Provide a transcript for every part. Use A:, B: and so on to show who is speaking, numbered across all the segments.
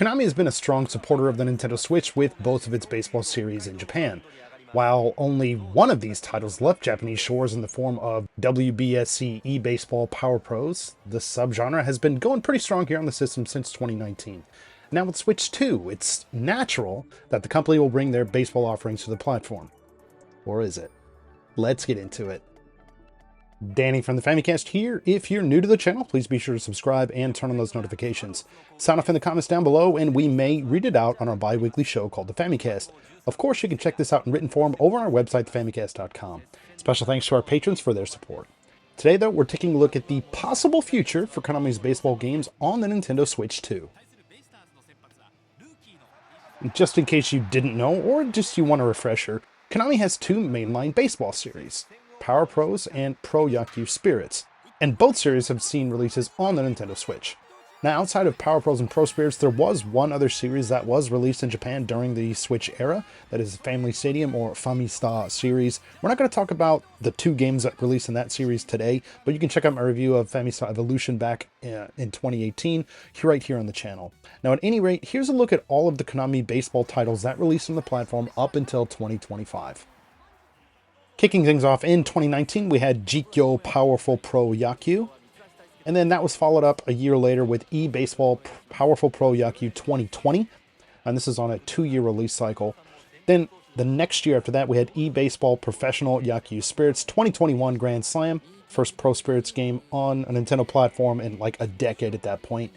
A: Konami has been a strong supporter of the Nintendo Switch with both of its baseball series in Japan. While only one of these titles left Japanese shores in the form of WBSC eBaseball Power Pros, the subgenre has been going pretty strong here on the system since 2019. Now with Switch 2, it's natural that the company will bring their baseball offerings to the platform. Or is it? Let's get into it. Danny from the Famicast here. If you're new to the channel, please be sure to subscribe and turn on those notifications. Sound off in the comments down below, and we may read it out on our bi-weekly show called the Famicast. Of course, you can check this out in written form over on our website, thefamicast.com. Special thanks to our patrons for their support. Today, though, we're taking a look at the possible future for Konami's baseball games on the Nintendo Switch 2. Just in case you didn't know, or just you want a refresher, Konami has two mainline baseball series, Power Pros and Pro Yakyuu Spirits, and both series have seen releases on the Nintendo Switch. Now, outside of Power Pros and Pro Spirits, there was one other series that was released in Japan during the Switch era, that is Family Stadium or Famicast series. We're not going to talk about the two games that released in that series today, but you can check out my review of Famicast Evolution back in 2018, right here on the channel. Now, at any rate, here's a look at all of the Konami baseball titles that released on the platform up until 2025. Kicking things off in 2019, we had Yakyuu Powerful Pro Yakyuu. And then that was followed up a year later with eBaseball Powerful Pro Yakyuu 2020. And this is on a 2-year release cycle. Then the next year after that, we had eBaseball Professional Yakyuu Spirits 2021 Grand Slam. First Pro Spirits game on a Nintendo platform in like a decade at that point.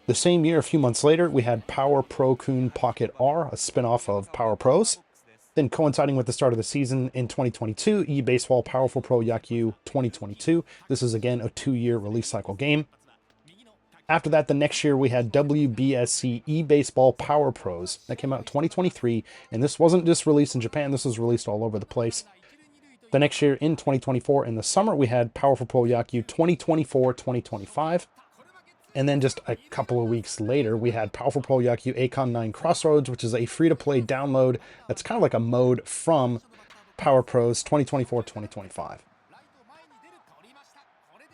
A: The same year, a few months later, we had Power Pro Kun Pocket R, a spin-off of Power Pros. Then coinciding with the start of the season in 2022, eBaseball Powerful Pro Yakyuu 2022. This is again a 2-year release cycle game. After that, the next year we had WBSC eBaseball Power Pros. That came out in 2023, and this wasn't just released in Japan, this was released all over the place. The next year in 2024, in the summer, we had Powerful Pro Yakyuu 2024-2025. And then just a couple of weeks later, we had Powerful Pro Yakyuu Akon 9 Crossroads, which is a free-to-play download that's kind of like a mode from Power Pros 2024-2025.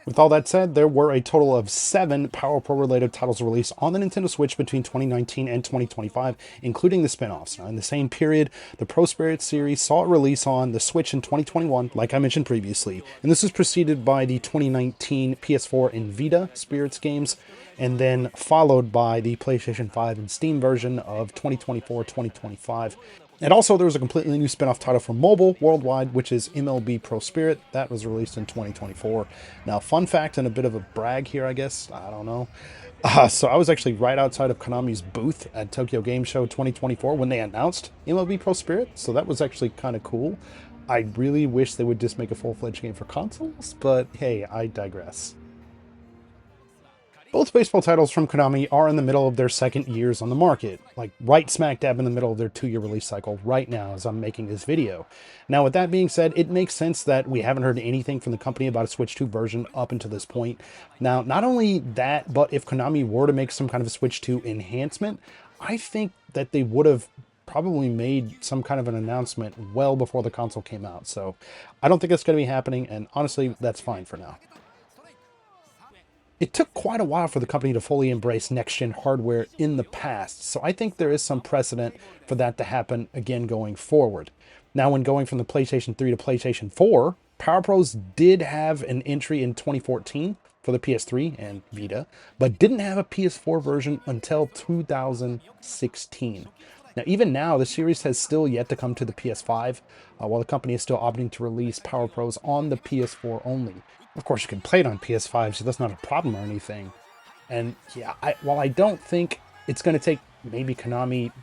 A: With all that said, there were a total of 7 Power Pro-related titles released on the Nintendo Switch between 2019 and 2025, including the spin-offs. Now, in the same period, the Pro Spirit series saw a release on the Switch in 2021, like I mentioned previously, and this was preceded by the 2019 PS4 and Vita Spirits games, and then followed by the PlayStation 5 and Steam version of 2024-2025. And also, there was a completely new spin-off title for mobile worldwide, which is MLB Pro Spirit. That was released in 2024. Now, fun fact and a bit of a brag here, I guess. I don't know. So I was actually right outside of Konami's booth at Tokyo Game Show 2024 when they announced MLB Pro Spirit. So that was actually kind of cool. I really wish they would just make a full-fledged game for consoles, but hey, I digress. Both baseball titles from Konami are in the middle of their second years on the market, like right smack dab in the middle of their 2-year release cycle right now as I'm making this video. Now with that being said, it makes sense that we haven't heard anything from the company about a Switch 2 version up until this point. Now, not only that, but if Konami were to make some kind of a Switch 2 enhancement, I think that they would have probably made some kind of an announcement well before the console came out. So I don't think that's going to be happening, and honestly, that's fine for now. It took quite a while for the company to fully embrace next-gen hardware in the past, so I think there is some precedent for that to happen again going forward. Now, when going from the PlayStation 3 to PlayStation 4, Power Pros did have an entry in 2014 for the PS3 and Vita, but didn't have a PS4 version until 2016. Now, even now, the series has still yet to come to the PS5, while the company is still opting to release Power Pros on the PS4 only. Of course, you can play it on PS5, so that's not a problem or anything. And yeah, while I don't think it's going to take maybe Konami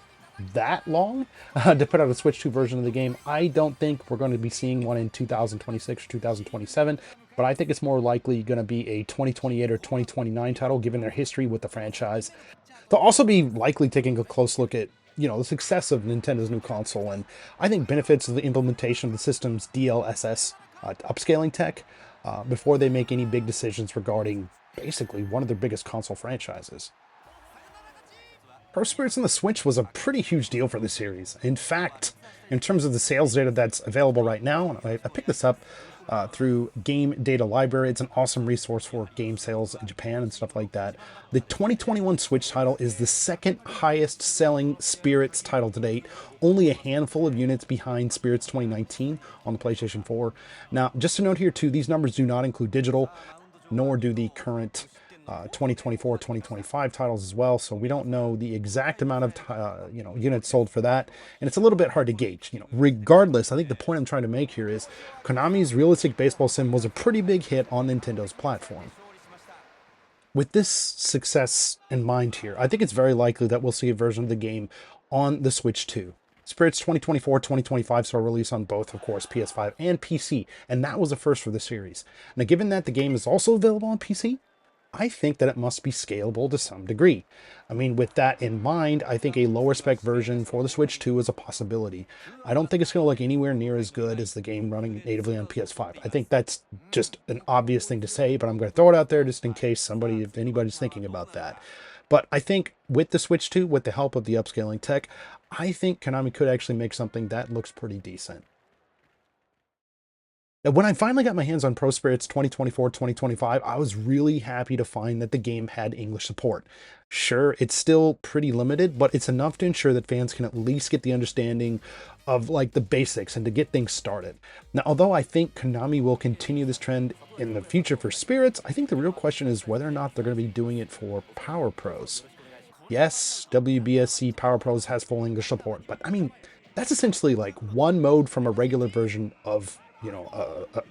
A: that long to put out a Switch 2 version of the game, I don't think we're going to be seeing one in 2026 or 2027. But I think it's more likely going to be a 2028 or 2029 title, given their history with the franchise. They'll also be likely taking a close look at the success of Nintendo's new console, and I think benefits of the implementation of the system's DLSS upscaling tech before they make any big decisions regarding basically one of their biggest console franchises. Pro Spirits on the Switch was a pretty huge deal for the series. In fact, in terms of the sales data that's available right now, I picked this up through Game Data Library. It's an awesome resource for game sales in Japan and stuff like that. The 2021 Switch title is the second highest selling Spirits title to date, only a handful of units behind Spirits 2019 on the PlayStation 4. Now, just to note here too, these numbers do not include digital, nor do the current 2024-2025 titles as well, so we don't know the exact amount of units sold for that, and it's a little bit hard to gauge. Regardless, I think the point I'm trying to make here is Konami's realistic baseball sim was a pretty big hit on Nintendo's platform. With this success in mind here, I think it's very likely that we'll see a version of the game on the Switch 2. Spirits 2024-2025 saw a release on both, of course, PS5 and PC, and that was a first for the series. Now, given that the game is also available on PC, I think that it must be scalable to some degree. I mean, with that in mind, I think a lower spec version for the Switch 2 is a possibility. I don't think it's going to look anywhere near as good as the game running natively on PS5. I think that's just an obvious thing to say, but I'm going to throw it out there just in case if anybody's thinking about that. But I think with the Switch 2, with the help of the upscaling tech, I think Konami could actually make something that looks pretty decent. Now, when I finally got my hands on Pro Spirits 2024-2025, I was really happy to find that the game had English support. Sure, it's still pretty limited, but it's enough to ensure that fans can at least get the understanding of the basics and to get things started. Now, although I think Konami will continue this trend in the future for Spirits, I think the real question is whether or not they're going to be doing it for Power Pros. Yes, WBSC Power Pros has full English support, but I mean, that's essentially one mode from a regular version of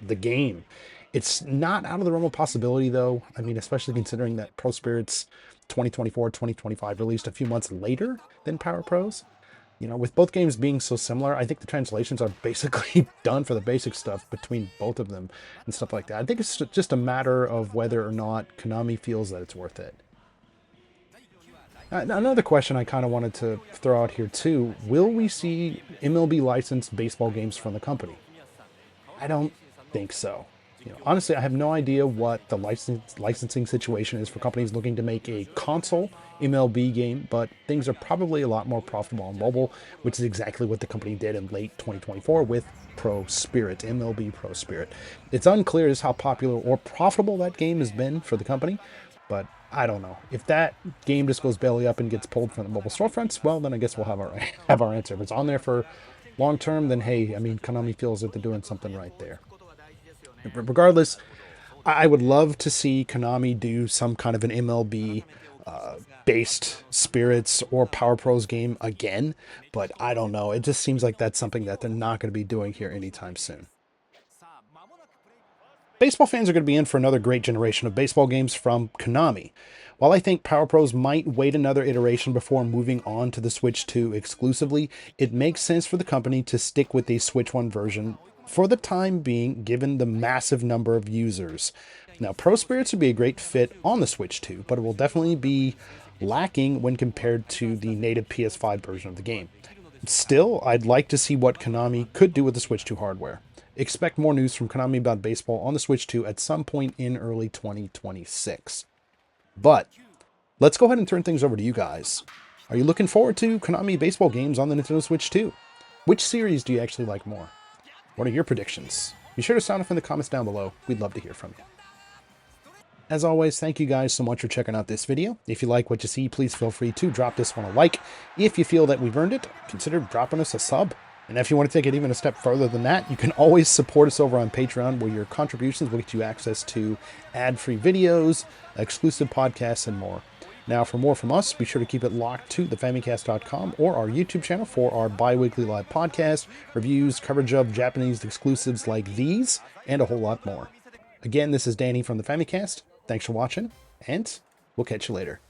A: the game. It's not out of the realm of possibility, though. I mean, especially considering that Pro Spirits 2024-2025 released a few months later than Power Pros. With both games being so similar, I think the translations are basically done for the basic stuff between both of them and stuff like that. I think it's just a matter of whether or not Konami feels that it's worth it. Another question I kind of wanted to throw out here too, will we see MLB licensed baseball games from the company? I don't think so. Honestly, I have no idea what the licensing situation is for companies looking to make a console MLB game, but things are probably a lot more profitable on mobile, which is exactly what the company did in late 2024 with Pro Spirit, MLB Pro Spirit. It's unclear as how popular or profitable that game has been for the company, but I don't know. If that game just goes belly up and gets pulled from the mobile storefronts, well, then I guess we'll have our answer. If it's on there for long term, then hey, I mean, Konami feels that they're doing something right there. Regardless, I would love to see Konami do some kind of an MLB based Spirits or Power Pros game again, but I don't know. It just seems like that's something that they're not going to be doing here anytime soon. Baseball fans are going to be in for another great generation of baseball games from Konami. While I think Power Pros might wait another iteration before moving on to the Switch 2 exclusively, it makes sense for the company to stick with the Switch 1 version for the time being, given the massive number of users. Now, Pro Spirits would be a great fit on the Switch 2, but it will definitely be lacking when compared to the native PS5 version of the game. Still, I'd like to see what Konami could do with the Switch 2 hardware. Expect more news from Konami about baseball on the Switch 2 at some point in early 2026. But let's go ahead and turn things over to you guys. Are you looking forward to Konami baseball games on the Nintendo Switch 2? Which series do you actually like more? What are your predictions? Be sure to sound off in the comments down below. We'd love to hear from you. As always, thank you guys so much for checking out this video. If you like what you see, please feel free to drop this one a like. If you feel that we've earned it, consider dropping us a sub. And if you want to take it even a step further than that, you can always support us over on Patreon, where your contributions will get you access to ad-free videos, exclusive podcasts, and more. Now, for more from us, be sure to keep it locked to thefamicast.com or our YouTube channel for our bi-weekly live podcast, reviews, coverage of Japanese exclusives like these, and a whole lot more. Again, this is Danny from the Famicast. Thanks for watching, and we'll catch you later.